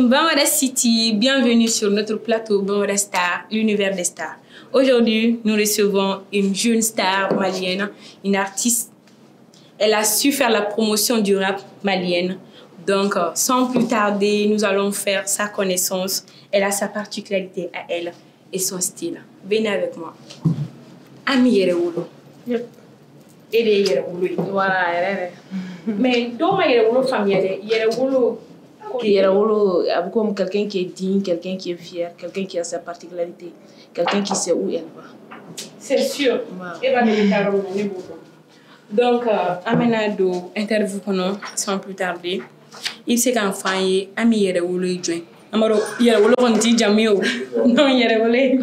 Team Bambara City, bienvenue sur notre plateau Bambara Star, l'univers des stars. Aujourd'hui, nous recevons une jeune star malienne, une artiste. Elle a su faire la promotion du rap malien. Donc, sans plus tarder, nous allons faire sa connaissance. Elle a sa particularité à elle et son style. Venez avec moi. Ami Yerewolo. Yep. Et les Yerewolo. Voilà, mais dans ma Yerewolo familiale, Yerewolo. Yerewolo, comme quelqu'un qui est digne, quelqu'un qui est fier, quelqu'un qui a sa particularité, quelqu'un qui sait où elle va. C'est sûr. Donc, Amenado, interview sans plus tarder. Il s'est qu'enfant, Ami Yerewolo est joint. Amaro, Yerewolo on dit Jamio. Non, Yerewolo est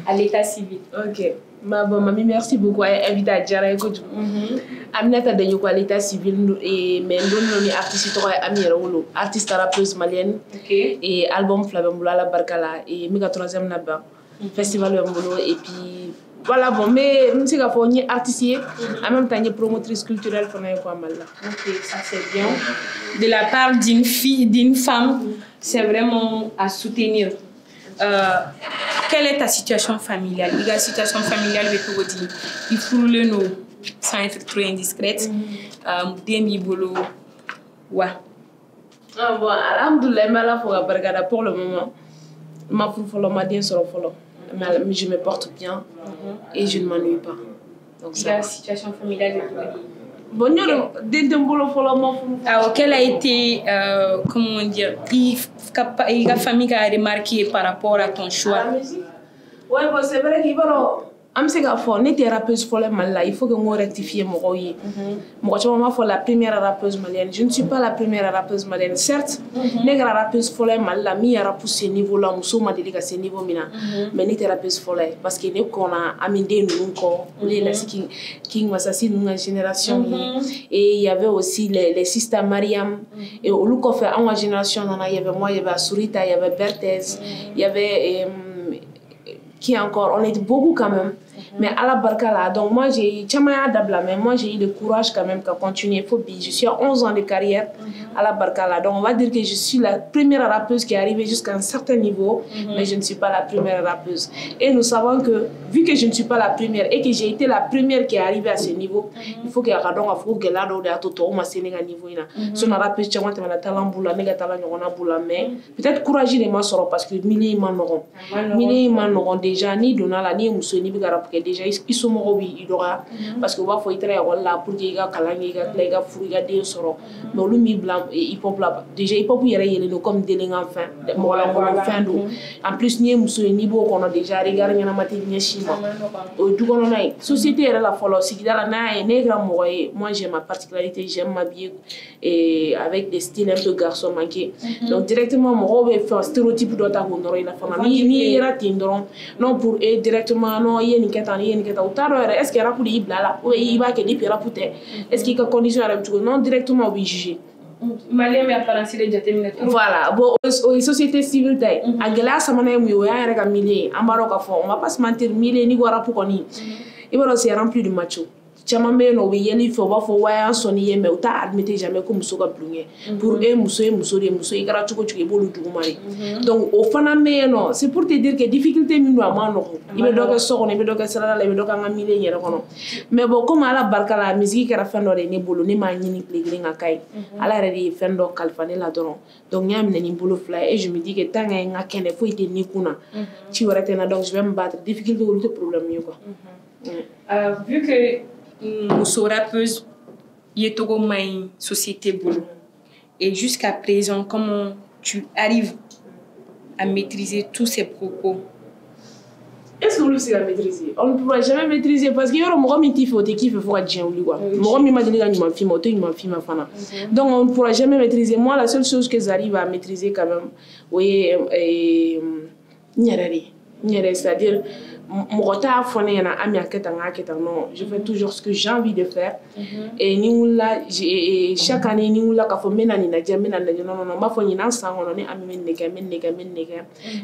à l'état civil. Ok. Mamie, merci beaucoup. Invité à Djara, écoute. Aminata de à l'état civil, mais nous artiste Ami Yerewolo, artiste rappeuse malienne. Et album Flavemboula la Barkala et Mega 3e Naba, Festival Mbolo. Et puis voilà, bon, mais je sais qu'on est artiste, en même temps, on est promotrice culturelle pour nous. Ok, ça c'est bien. De la part d'une fille, d'une femme, c'est vraiment à soutenir. Quelle est ta situation familiale? La situation familiale, il faut le nom sans être trop indiscrète. Demi bolo, ouais. Ah bon, alhamdoulilah, mais pour le moment, ma foule m'a dit sur le follow. Mais je me porte bien et je ne m'ennuie pas. Donc la situation familiale bon, quelle a été, comment dire, la famille qui a remarqué par rapport à ton choix? Oui, bon, c'est vrai qu'il va. Je sais qu'on était rappeuse folle malade. Il faut que nous rectifions mon rôle. Moi, je suis la première rappeuse malienne. Je ne suis pas la première rappeuse malienne. Certes, les rappeuse folle malade, mais il y a ce niveau-là, nous sommes à ce niveau là. Mais nous sommes rappeuse folle parce que nous avons amené nous les King Massassi, nous génération. Et il y avait aussi les sisters Mariam. Et au look of en génération, il y avait moi, il y avait Surita, il y avait Berthez, il y avait qui encore, on était beaucoup quand même. Mais à la Barkala, donc moi j'ai mais moi j'ai eu le courage quand même de continuer. Je suis à 11 ans de carrière à la Barkala. Donc on va dire que je suis la première rappeuse qui est arrivée jusqu'à un certain niveau, mais je ne suis pas la première rappeuse. Et nous savons que, vu que je ne suis pas la première et que j'ai été la première qui est arrivée à ce niveau, il faut que je mais peut-être courage de moi parce que milliers m'en déjà ni donna ni musoni déjà ils sont morts il aura parce que va faut être là pour dire les gars fouiller des soro mais lui mi blanc il peut déjà il peut y aller comme des enfants en plus ni musoni ni beau qu'on a déjà regardé na matin ni chima du qu'on a société elle la follow si dans na et nègre moi j'ai ma particularité j'aime m'habiller et avec des styles un peu garçon manqué donc directement mon fait un stéréotype d'autre à honorer la famille ni ratindron non pour eux directement non est-ce qu'il y a pour y blala ou il va que des pierres pour est-ce qu'il y a condition non directement oui juger malien mais apparence les déterminés voilà bon aux sociétés civiles taille à glace à mon ami ou à un millier en Maroc on va pas se mentir millier ni voir pour qu'on y il va aussi rempli de macho chamambe no we yeli fo ba fo waya soni yeme uta admete jamais comme muso blunge pour eux muso igara chuko chuko bolu dugumari donc au fana me no c'est pour te dire que difficulté mi no amano ibe doka soko ibe doka sala ibe doka ngamile nyere kono mais bon comme ala barka la musique era fendo de ne bolu ne ma nyini plegri ngakai ala redi fendo kalfane la doron donc nyam ne ni bolu fly et je me dis que tant nga kene fo ite ni kuna ci warate na donc je vais me battre difficulté ou le problème yo quoi vu que Mousso rappeuse, il est au moins société boulot. Et jusqu'à présent, comment tu arrives à maîtriser tous ces propos? Est-ce que vous savez à maîtriser? On ne pourra jamais maîtriser parce qu'il y a un moment qui fait des kiffs pour dire quoi. Moi, je m'imagine que je film donc on ne pourra jamais maîtriser. Moi, la seule chose que j'arrive à maîtriser quand même, oui, c'est-à-dire non, je fais toujours ce que j'ai envie de faire et chaque année non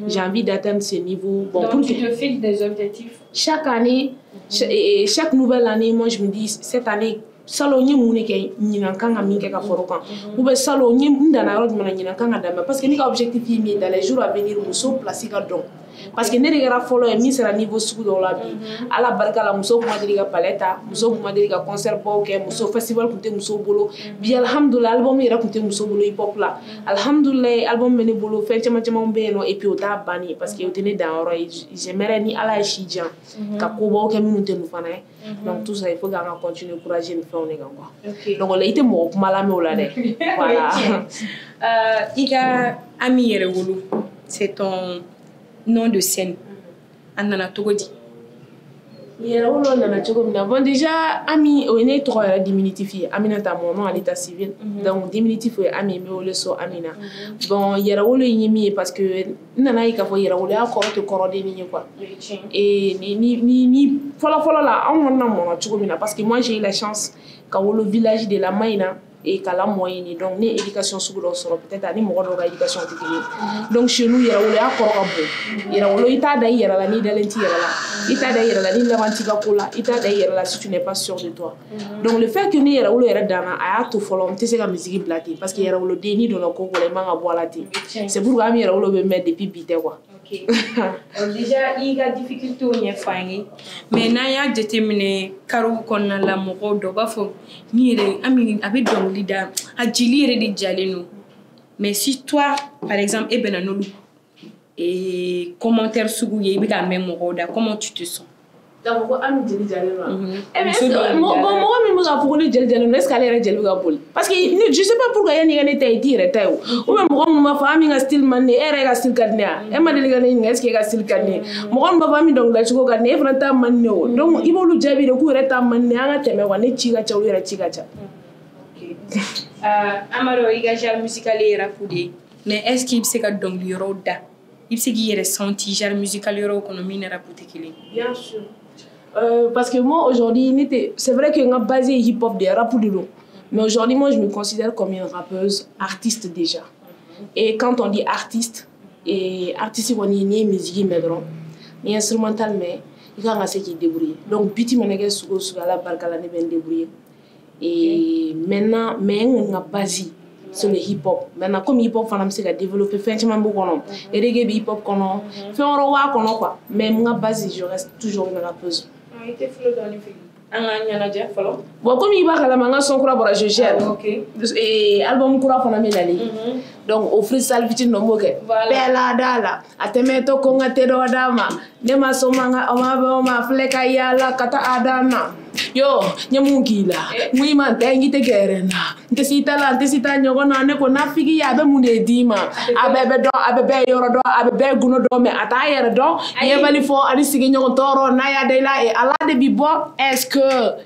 j'ai envie d'atteindre ce niveau. Bon, donc tu te fixes des objectifs chaque année, chaque nouvelle année, moi je me dis cette année salon ni mun ke ɲinan kan ka min kɛ ka foro kan ou bien salon ni n danna yɔrɔ jumɛn na ɲinan kan ka dama parce que ne ka objectif ye min dans les jours à venir muso place ka dɔn parce que ne de kɛra fɔlɔ ye min sera niveau sugu dɔw la bi ala barika la muso kuma deli ka palais ta muso kuma deli ka concert baw kɛ muso festival kun tɛ muso bolo bi alhamdulillah album yɛrɛ kun tɛ muso bolo hip hop la alhamdulillah album bɛ ne bolo fɛn caman caman bɛ yen nɔ et puis o t'a banni parce que o tɛ ne dan yɔrɔ ye j'aimerais ni ala ye si jan ka kobaw kɛ minnu tɛ nu fana ye donc tout ça il faut k'an ka continuer courage ni fɛnw de kan quoi donc o la i tɛ mɔgɔ kuma lamɛn o la dɛ voilà i ka Ami yɛrɛ wolo c'est ton nom de scène Anana Togodi. Bon, déjà, Ami, on est trop diminutif. Aminata, mon nom à l'état civil. Donc, diminutif, Ami, mais on le sait, Amina. Bon, il y a le yémi parce que Nana, il y a encore te corroder ni quoi. Et ni, voilà, là, on a mon parce que moi, j'ai eu la chance quand le village de la Maïna. Et qu'à la moyenne donc ni éducation secondaire sera peut-être ani mɔgɔ dɔw ka éducation tɛ kelen donc chez nous yɛrɛwolo y'a kɔrɔ ka bon yɛrɛwolo i t'a da i yɛrɛ la ni dalen t'i yɛrɛ la i t'a da i yɛrɛ la ni laban t'i ka ko la i t'a da i yɛrɛ la si tu n'es pas sûr de toi donc le fait que ni yɛrɛwolo yɛrɛ danna a y'a to fɔlɔ n tɛ se ka musique bila ten parce que yɛrɛwolo den ni donna ko ko la i man ka bɔ a la ten c'est pourquoi an yɛrɛwolo bɛ mɛn depuis bi tɛ quoi. Okay. Déjà il y a difficulté au ɲɛf'an mais n'an y'a jateminɛ kariw kɔnɔna la mɔgɔw dɔ b'a fɔ ni yɛrɛ Ami a bɛ dɔnkili da a jeli yɛrɛ de jalen don mais si toi par exemple e bɛnna n'olu commentaire sugu ye i bɛ k'a mɛn mɔgɔw da comment tu te sens? Donc, Ami jeli jalen don mɔgɔ min bɛ k'a fɔ ko ne jeli jalen don est ce que ale yɛrɛ jeli bɛ ka boli parce que je sais pas pourquoi yanni i ka ne ta ye i t'i yɛrɛ ta ye o ou bien mɔgɔ min b'a fɔ Ami ka style man di ne ye e yɛrɛ ka style ka di ne ye e ma deli ka ne ɲininka est ce que e ka style ka di ne ye mɔgɔ min b'a fɔ Ami dɔnkilidacogo ka di ne ye e fana ta man di ne o donc i b'olu jaabi de k'u yɛrɛ ta man di ne ye an ka tɛmɛ quoi ne ci ka ca olu yɛrɛ ci ka ca. Amaro i ka genre musical ye rap de ye mais est ce que i bɛ se ka dɔnkili yɔrɔw da i bɛ se k'i yɛrɛ senti genre musical yɔrɔw kɔnɔ min ni rap tɛ kelen? Bien sûr. Parce que moi aujourd'hui c'est vrai que je basé hip hop de rap de l'eau mais aujourd'hui moi je me considère comme une rappeuse artiste déjà et quand on dit artiste et artiste on est né musique mais drôle ni instrumental mais il faut se qui débrouiller donc biti manage sur la barka la ne ben débrouiller et maintenant mais on a basé sur le hip hop maintenant comme hip hop fana se ka développer fin chama bu kono et reggae hip hop kono fait on wa kono quoi mais on a basé je reste toujours une rappeuse. Bon, comme il va à la manga son kura je gère et album kura fana me nali donc au freestyle vite no moke bela dala atemeto konga te do dama ne ma so manga o ma fleka yala kata adana yo nyamungila mui man tengi te gerena ntesita nyogona ne ko nafigi ya be mune dima abebe yoro do abebe guno do me ata yere do yebali fo ani sigi nyogo toro na ya de la e ala de bibo est-ce que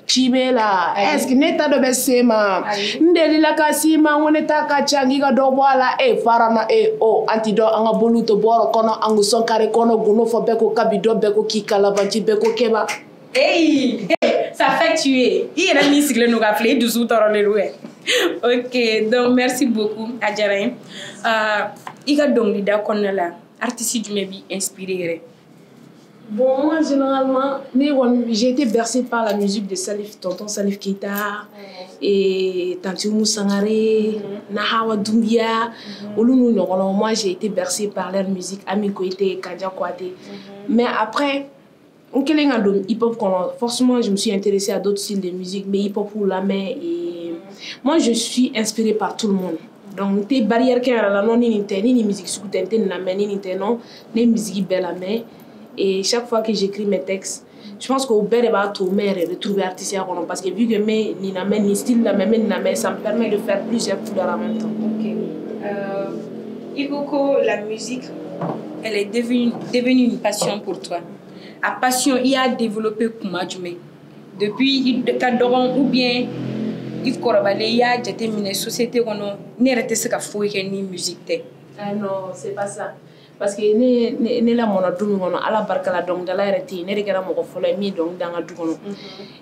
chimela est-ce que neta do be sema ndeli la kasima woneta ka changi ga do boala e farana e o antido anga boluto boro kono angu sonkare kono guno fo beko kabido beko kikala banti beko keba. Hey, ça fait tuer. Il est mis sur le nous rappeler 12 heures le louer. Ok, donc merci beaucoup Adjarain. Il y a donc l'idée qu'on a là, artiste du Mébi inspiré. Bon, moi généralement, j'ai été bercée par la musique de Salif, tonton Salif Keita et Tanti Oumou Sangaré, Nahawa Doumbia. Moi j'ai été bercée par leur musique, Ami Koité, Kadja Kouate. Mais après, hip-hop, forcément je me suis intéressée à d'autres styles de musique, mais hip-hop pour la main. Et moi je suis inspirée par tout le monde. Donc tes barrières qui sont là, non ni musique sous ni la main ni musique belle la main. Et chaque fois que j'écris mes textes, je pense qu'au bel va tourner de trouver artiste parce que vu que mes ni la main ni style la même ça me permet de faire plusieurs couleurs en même temps. Ok. Igoko, la musique, elle est devenue une passion pour toi. La passion, il a développé Kumadjume. Depuis Kadoron ou bien il y a une société où on n'est pas ce qu'il ni musique. Ah non, c'est pas ça. Parce que ne la mona dumi ngono ala barka la donc dala reti ne regara mo ko folo mi donc danga dugono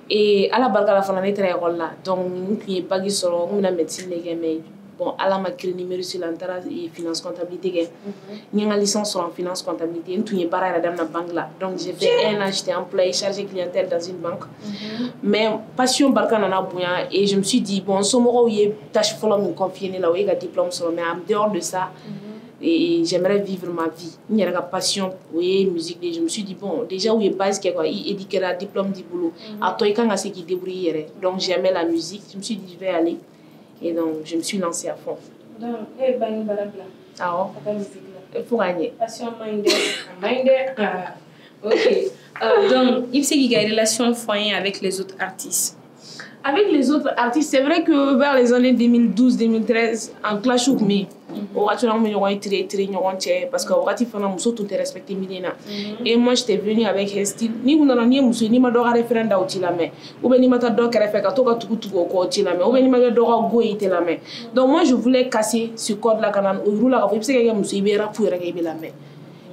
et ala barka la fana ne tra école là donc ni bagi solo ngina médecine lege mais bon, à la maquille numéro sur l'antara et finance comptabilité. J'ai une licence en finance comptabilité. Tout est barré à la banque là. Donc j'ai fait un an, j'étais employé chargé clientèle dans une banque. Mais passion barca nana bouya et je me suis dit bon, somoro yé tâche follow me confier là, oui, diplôme solo, mais en dehors de ça. Et j'aimerais vivre ma vie. Il y a une passion, oui, musique. Et je me suis dit, bon, déjà, où il y a base, il éduquait un diplôme du boulot. À toi, il y a ce qui débrouille. Donc, j'aimais la musique. Je me suis dit, je vais aller. Et donc, je me suis lancée à fond. Donc, et ben, barabla. Ah, la musique là. Il faut gagner. Passion, minded. Ok. Donc, il sait qu'il y a une relation foyer avec les autres artistes. Avec les autres artistes, c'est vrai que vers les années 2012-2013, en clash with me, parce que respecté et moi j'étais venue avec un style ni vous n'en avez ni ma dora référenda au tilame ou bien ni ma tador fait ka toka tukutuko au tilame ou bien ni ma dora go itelame. Donc moi je voulais casser ce code là quand on roule la parce que il y a muso ibera pour régler la main.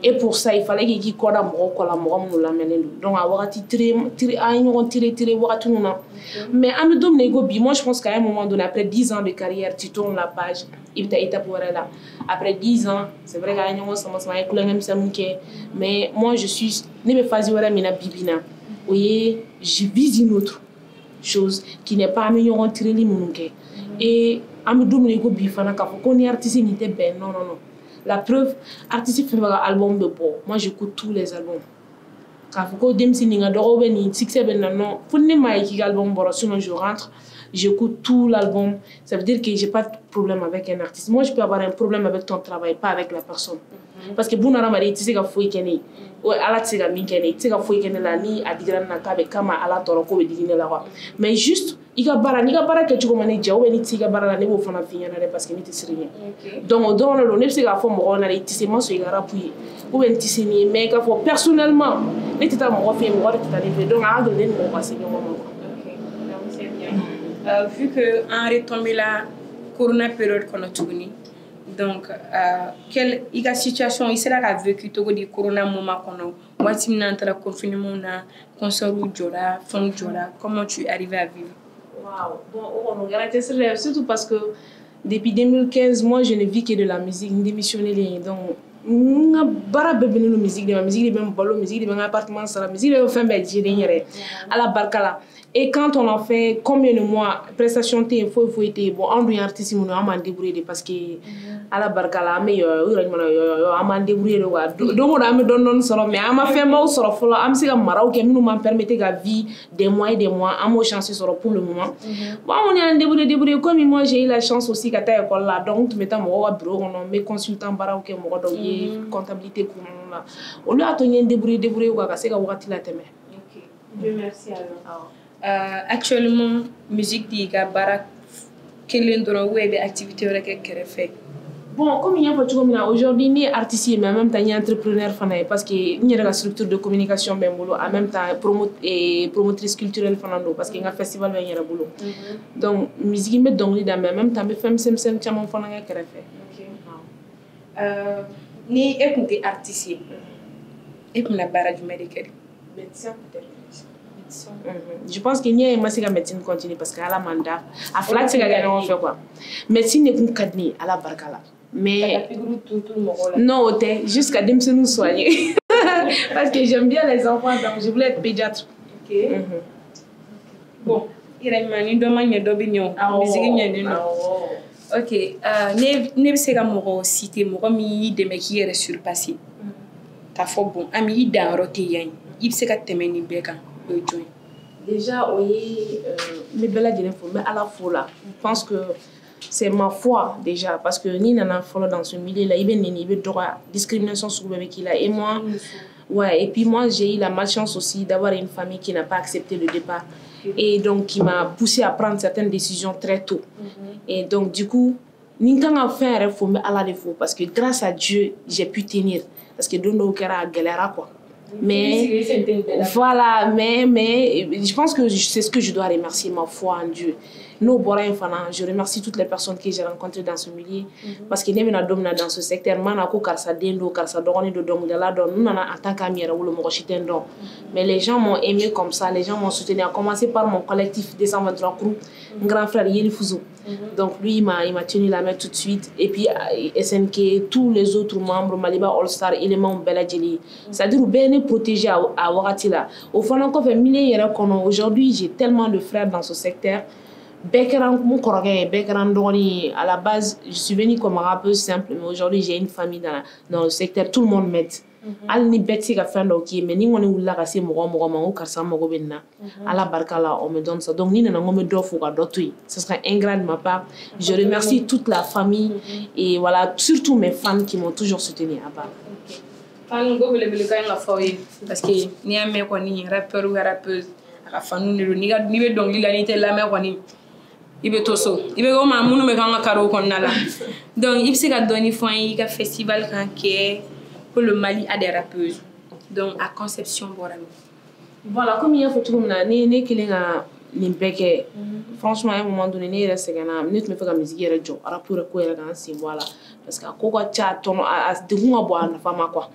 Et pour ça, il fallait qu'il y ait un peu de donc, mais à moi, je pense qu'à un moment donné, après 10 ans de carrière, tu tournes la page. Après 10 ans, c'est vrai qu'il y a un peu mais moi, je suis. Je vise une autre chose qui n'est pas améliorée. Et à me donner qu'on est artiste, non, non, non. La preuve, artiste fait un album de beau. Moi, j'écoute tous les albums. Quand je rentre, j'écoute tout l'album. Ça veut dire que je n'ai pas de problème avec un artiste. Moi, je peux avoir un problème avec ton travail, pas avec la personne. Parce que si tu sais que tu sais mais juste, il y a bara que tu connais déjà, ou bien tu bara la niveau fana finir parce que ni te rien. Donc, dans le ne sais pas comment on a été c'est moi sur la rappui ou bien tu sais mais personnellement, ne t'es pas mon fait moi de t'arriver donc à donner mon passé mon c'est bien. Vu que en retombé la corona période qu'on a tourné. Donc, quelle situation il sera vécu tout le corona moment qu'on a voici maintenant confinement na concert ou jola fond jola comment tu es arrivé à vivre? Wow, bon on regarde surtout parce que depuis 2015 moi je ne vis que de la musique démissionné donc nga bara bébé la musique de la musique de balo musique de appartement ça la musique de fin ben dire à la barkala. Et quand on a fait combien de mois prestation il faut être bon on doit artiste on a m'en débrouiller parce que à la barkala mais on m'a débrouiller donc on a me donne solo mais on m'a fait mal solo follow am se mara ou que nous m'a permettre la vie des mois et des mois à mo chance solo pour le moment bon on est en débrouiller comme moi j'ai eu la chance aussi qu'à ta école là donc tu mettais mon bureau on mes consultant bara ou que mon comptabilité pour là on lui a tenu débrouiller ou qu'à c'est qu'à wakati la teme. OK Dieu merci alors. Actuellement musique diga bara quelle est l'activité que fait? Bon, comme il y a aujourd'hui, ni artiste, mais en même temps, ni entrepreneur, parce qu'il y a la structure de communication, en même temps, promotrice culturelle, parce qu'il y a un festival, il y a un boulot. Donc, musique, mais donc, en même temps, je fais un chamon, ni écoutez artiste, et comme la barre du médical. Médecin, peut-être. Je pense qu'il y a une médecine continue parce qu'à la mandat, à flat, c'est qu'on fait quoi. Médecine n'est qu'une cadnie à la barcala. Mais non, jusqu'à demain nous soigner. Parce que j'aime bien les enfants, donc je voulais être pédiatre. Ok. Bon, il y a une demande d'opinion. Ok. Ne sais pas moi citer moi mi de me qui est surpassé. Ta faut bon, ami dans roté il sait que t'aimes ni béka. Déjà, oui, mais belle mais à la fois là, je pense que c'est ma foi déjà, parce que ni nana follow dans ce milieu-là, il y a droit discrimination sur le qu'il a et moi, ouais, et puis moi j'ai eu la malchance aussi d'avoir une famille qui n'a pas accepté le départ et donc qui m'a poussé à prendre certaines décisions très tôt. Et donc du coup, ni quand on fait un réforme à la défaut, parce que grâce à Dieu j'ai pu tenir, parce que dono kera galera quoi. Mais voilà, mais je pense que c'est ce que je dois remercier ma foi en Dieu. Nos Borain Fana, je remercie toutes les personnes que j'ai rencontrées dans ce milieu parce que nous sommes dans ce secteur. Manako Karsa Dendo, Karsa Doroni de Dongdela, nous en tant qu'Amira ou le Morochitendo. Mais les gens m'ont aimé comme ça, les gens m'ont soutenu, à commencer par mon collectif 223 Crew, mon grand frère Yeli Fouzou. Donc lui, il m'a tenu la main tout de suite. Et puis SNK, tous les autres membres, Maliba All Star, éléments Beladjeli. C'est-à-dire bien protégé à Waratila. Au fond, encore fait milliers aujourd'hui, j'ai tellement de frères dans ce secteur. À la base, je suis venue comme rappeuse simple, mais aujourd'hui, j'ai une famille dans le secteur. Tout le monde m'aide. Alni beti ka fendo ki mais ni ngone wulla ka se mogo mango karsa mogo benna ala barkala on me donne ça donc ni na ngome do fu ka dotui ce serait ingrat de ma part. Je remercie toute la famille et voilà surtout mes fans qui m'ont toujours soutenu à part. Fan go bele ka nga fawi parce que ni amé ko ni rappeur ou rappeuse aka fanu ni be donc li la ni te la me ko ni ibe toso ibe ko ma munu me ka nga karo ko nala donc ibse ka doni fo yi ka festival kan ke pour le Mali a des rappeuses. Donc, à Conception, voilà, comme il y a photo comme né kilinga limpeke. Franchement, à un moment donné, il reste gana. Minute me fait la musique et radio. Rappeur quoi il a si voilà. Parce que quoi chat ton à de goût à boire na femme quoi.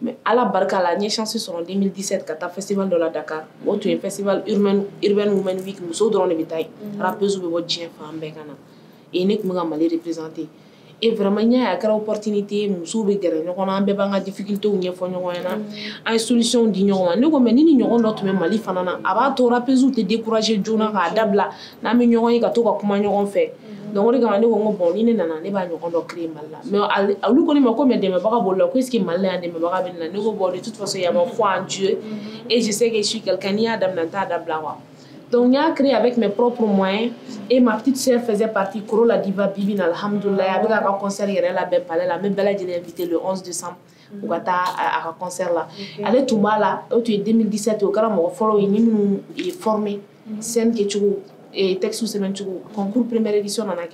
Mais à la barka la ni chance sur en 2017 quand festival de la Dakar. Ou tu un festival urban women week nous so dans les bétail. Rappeuse ou votre chien femme begana. Et nek me Mali représenter. Et vraiment il y a une opportunité muso be gere ñoko na be banga difficulté ou ñefo ñoko na ay solution di ñoko ne ko men ni ñoko not me Mali fanana aba to rapezu te décourager jona ka dabla na me ñoko yi ka to ka kuma ñoko fait donc on regarde ne ko bon ni nana ne ba ñoko do créer malla mais alu ko ni ma ko me deme baka bollo ko est-ce que Mali a deme baka ben na ne ko bon de toute façon il y a ma foi en Dieu et je sais que je suis quelqu'un ni adam na ta dabla wa. Donc, j'ai créé avec mes propres moyens et ma petite sœur faisait partie de la diva Bibine, alhamdoulilah. Avec un concert, il y a la belle palais, la même belle, je l'ai invité le 11 décembre pour un concert là. Elle est tombée là, en 2017, au cas où il est formé, scène qui est et texte semaine concours première édition on a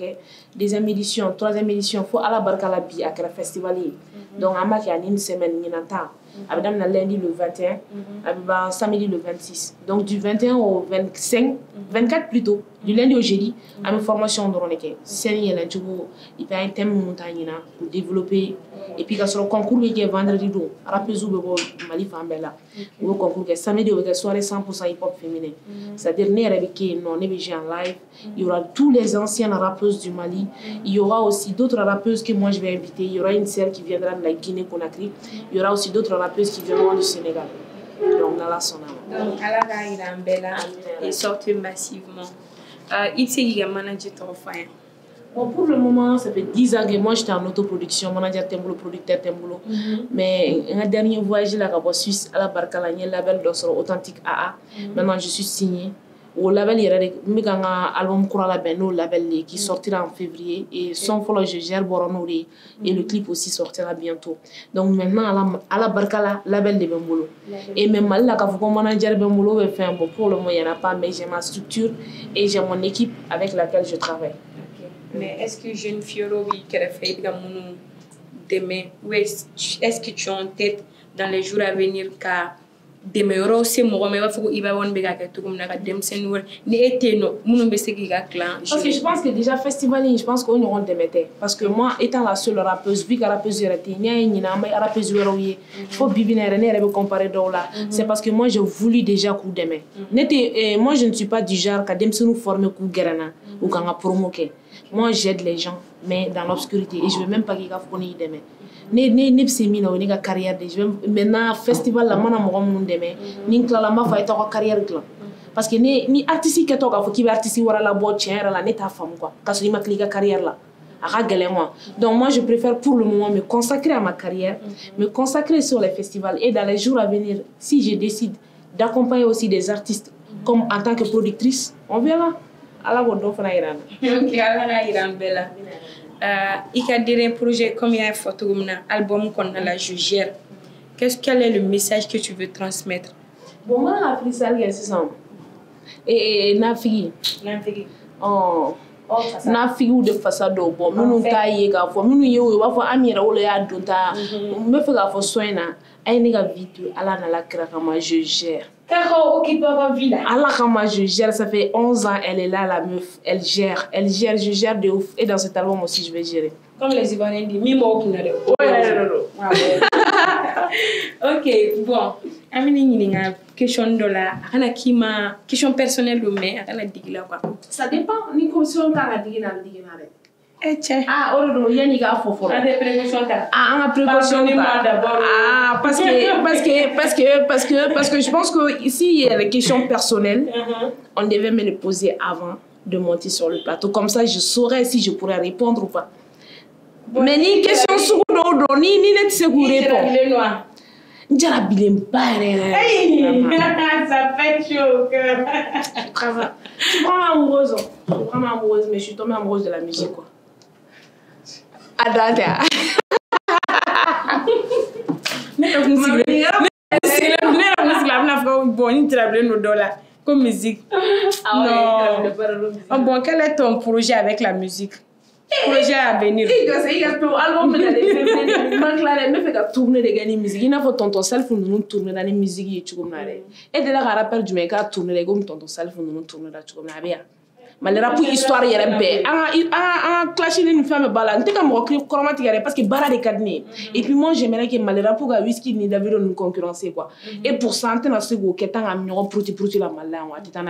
deuxième édition troisième édition faut à la barka la bi à festival donc à ma une semaine ni nata avec dame lundi le 21 avec samedi le 26 donc du 21 au 24 plutôt du lundi au jeudi à une formation dans le c'est il y a un thème montagne pour développer et puis quand le concours qui est vendredi do rappelez-vous be Mali fambela au concours qui est samedi avec soirée 100% hip hop féminin c'est-à-dire né avec non né en live il y aura tous les anciennes rappeuses du Mali il y aura aussi d'autres rappeuses que moi je vais inviter il y aura une sœur qui viendra de la Guinée-Conakry il y aura aussi d'autres rappeuses qui viendront du Sénégal donc dans la sonne donc à la il a bella et sortent massivement il s'est dit manager ton frère. Bon, pour le moment, ça fait 10 ans que moi j'étais en autoproduction, manager Tembolo, producteur Tembolo. Mais un dernier voyage là, à Suisse, à la Barca, il y a un label d'Osro Authentique AA. Maintenant, je suis signée. Au label, il y a un album label qui sortira en février. Et son follow, je gère Boronori. Et le clip aussi sortira bientôt. Donc maintenant, à la Barca, label de Bembolo. Et même là, quand vous manager Bembolo, pour le moment, il n'y en a pas, mais j'ai ma structure et j'ai mon équipe avec laquelle je travaille. Mais est-ce que jeune Fioro qui a fait demain ou est-ce que tu as en tête dans les jours à venir qu'à demain c'est moi mais il va on bega tout comme na dem sen ni été no munu be se giga clan parce que je pense que déjà festival je pense qu'on aura des métiers parce que moi étant la seule rappeuse vu que rappeuse era tenia ni na ma rappeuse wero yi faut bibina rene rebe comparer là c'est parce que moi j'ai voulu déjà coup demain n'était moi je ne suis pas du genre ka dem senu former coup gerana ou kanga promoquer moi j'aide les gens mais dans l'obscurité et je veux même pas qu'il faut connaître demain ne psimi na ni ka carrière de je maintenant festival la mana mo mun demain ni kala ma fa eta ko carrière kala parce que ni artiste qui to ka fo ki artiste wara la bo tien la ne ta femme quoi parce que ma clique carrière là à galer moi donc moi je préfère pour le moment me consacrer à ma carrière me consacrer sur les festivals et dans les jours à venir si je décide d'accompagner aussi des artistes comme en tant que productrice on verra ala go do fana irana ok ala irana bella il y a des projets comme il y a une photo album qu'on a la jugière. Quel est le message que tu veux transmettre? Bon, moi, la freestyle, c'est ça. Et Nafigi. Oh, Nafigi de façade. Bon, nous taillé, nous y avons amira ou le adonta. Me fait la fausse soin. Aïe, nega vite, ala na la craque, je gère. Allah, comment je gère, ça fait 11 ans, elle est là, la meuf. Elle gère, je gère de ouf. Et dans cet album aussi, je vais gérer. Comme les Ivoiriens disent, Mimo Kinare. Ok, bon. Amini, il y a une question de la. Question personnelle, mais ça dépend. Ni comme si on a dit. Ah, il y a une précaution. Ah, précaution d'abord. Ah, parce que je pense que ici il y a les questions personnelles. On devait me les poser avant de monter sur le plateau. Comme ça, je saurais si je pourrais répondre ou pas. Mais ni question sur l'eau, ni net secours répondre. Ça fait chaud. Je suis vraiment amoureuse. Mais je suis tombée amoureuse de la musique, quoi. Adada. Comme musique. Non. Bon, quel est ton projet avec la musique? Projet à venir. Tourner des gars musique. Il faut tonton self nous tourner dans les musiques et tu comprends. Et de là à rappel du mec à tourner les gommes tonton self nous tourner là tu comprends bien. Mais le rap histoire y est belle. Clasher une femme balade. N'était qu'à me crier comment tu parce que bara des cadnés. Et puis moi j'aimerais que mal le rap pour whisky ni David nous concurrencer quoi. Et pour ça on a ce go qui est un amion prouti la malin ou attends à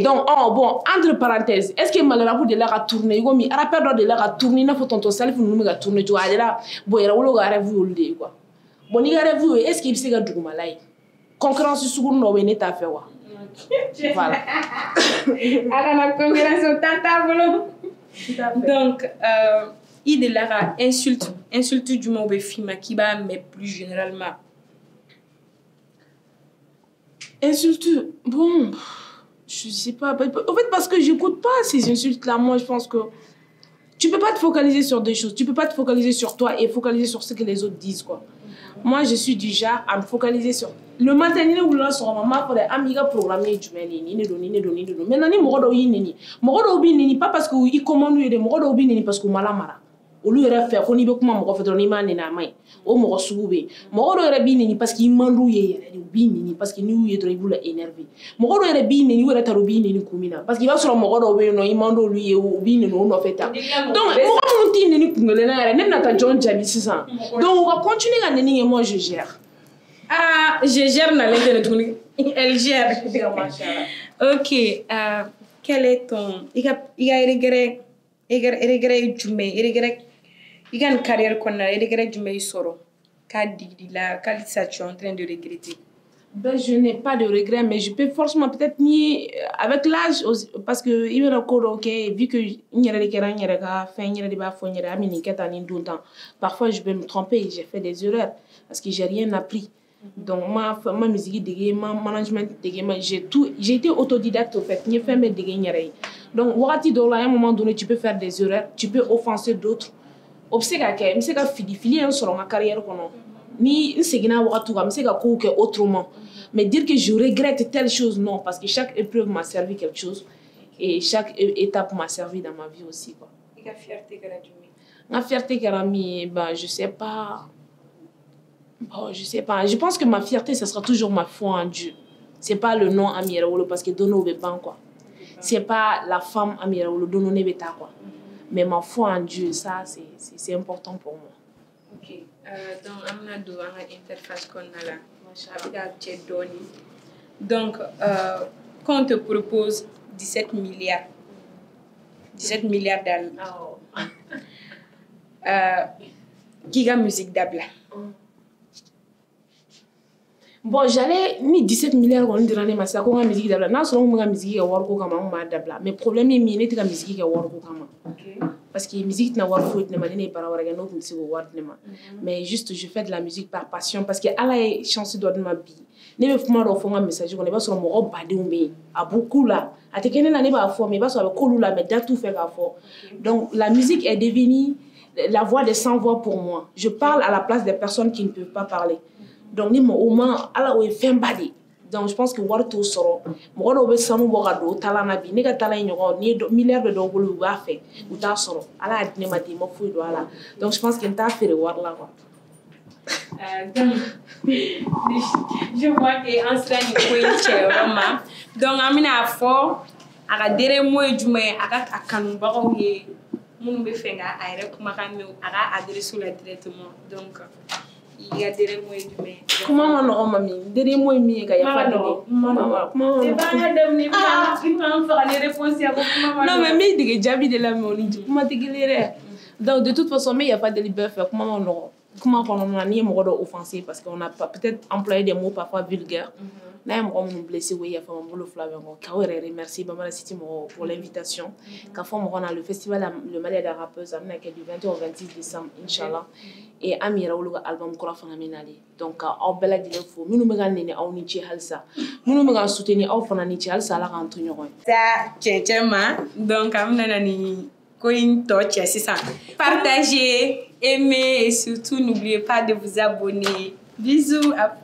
donc bon entre parenthèses est-ce que mal le rap de là à tourner comme il rappelle de là à tourner na faut tonton self nous à tourner tu vois là bon il y a où le gars rêve le quoi. Bon il gars rêve est-ce qu'il se gade du malai. Concurrence sur nous on est à faire quoi. Voilà. Donc, il de la insulte du mot film qui va, mais plus généralement. Insulte, bon, je sais pas. En fait, parce que j'écoute pas ces insultes-là, moi, je pense que tu peux pas te focaliser sur des choses. Tu peux pas te focaliser sur toi et focaliser sur ce que les autres disent, quoi. Moi, je suis du genre à me focaliser sur le matin. Il y a un maman pour les amigas programmés du Maintenant, il pas parce qu'il commande des parce que malamara. Au lieu de faire qu'on y veut comment me faire nima nena mai. O mo soube. Mo do re bi parce qu'il mandouye bi parce qu'il nous est trop énervé. Mo do re bi ni wera tarubi ni kumina parce qu'il va sur mo do be no imando lui ou bi ni no fait. Donc mo mon tin ni kungele na re nem na ta John Jabi ça. Donc on va continuer à neni et moi je gère. Ah, je gère dans l'internet. Elle gère. Ok. Quel est ton il a regret il y a une carrière qu'on a regret du meilleur soro. Quelle ça tu es en train de regretter? Ben, je n'ai pas de regret, mais je peux forcément peut-être nier avec l'âge parce que il y a encore ok vu que parfois je peux me tromper, j'ai fait des erreurs parce que j'ai rien appris. Donc ma musique ma management j'ai été autodidacte au fait, donc à un moment donné tu peux faire des erreurs, tu peux offenser d'autres. Ma carrière ni autrement. Mais dire que je regrette telle chose, non, parce que chaque épreuve m'a servi quelque chose et chaque étape m'a servi dans ma vie aussi, quoi. Et la fierté que la fierté que ben je sais pas. Bon, je sais pas. Je pense que ma fierté, ce sera toujours ma foi en Dieu. C'est pas le nom Amiraolo parce que Dono Beban, quoi. C'est pas la femme Amiraolo Dono Nebeta, quoi. Mais ma foi en Dieu, ça, c'est important pour moi. Ok. Donc, on a deux interfaces qu'on a là. Donc, quand on te propose 17 milliards d'années, qui a musique d'abla? Bon, j'allais ni 17 milliards on dirait mais ça qu'on a musique d'abla. Non seulement on a musique à voir comment on a d'abla, mais problème est mine tu as musique à voir comment. Parce que musique n'a voir foot ne manie pas avoir un autre musique voir mais juste je fais de la musique par passion parce que Allah est chanceux de ma vie. Ne me fuma do fonga message on est pas sur mon robe badé ou mais à beaucoup là. À te kenen na ne ba fo mais pas sur avec kolou là mais tout fait à fort. Donc la musique est devenue la voix des sans voix pour moi. Je parle à la place des personnes qui ne peuvent pas parler. Donc ni mo au moins Allah est fin badi. Donc je pense que warto soro mo do be sanu bo gado talana bi ne ga talay ñoko ni milliard de dollars ba fait ou ta soro ala adine ma di mo fuy do ala. Donc je pense que ta fait war là quoi. Donc, je vois qu'en ce moment, il faut vraiment. Donc, Amina a fort, à la dernière mois du mai, à Kanouba, mon befenga, à Rekumaramu, à adresser la directement. Donc, il y a des mois du mai. Comment on a mamie? Des mois et demi, il y a pas de non, mais il y a déjà de la monnaie. Comment donc, de toute façon, il n'y a pas de liberté. Comment on a ni mot offensé parce qu'on a peut-être employé des mots parfois vulgaires. Là, on nous blessé, oui, il y a fait un boulot flavant. Merci pour l'invitation. Quand on a le festival Le Mali des rappeurs, du 21 au 26 décembre, Inch'Allah. Et Amira, l'album Korafan Aminali. Donc, au bel de l'info, nous nous regardons au Nichi Halsa. Nous nous regardons soutenir au Fana Nichi Halsa, la rentrée. Ça, tiens, donc, Amina ni Coin Touch, c'est ça. Partagez, aimez et surtout n'oubliez pas de vous abonner. Bisous. À...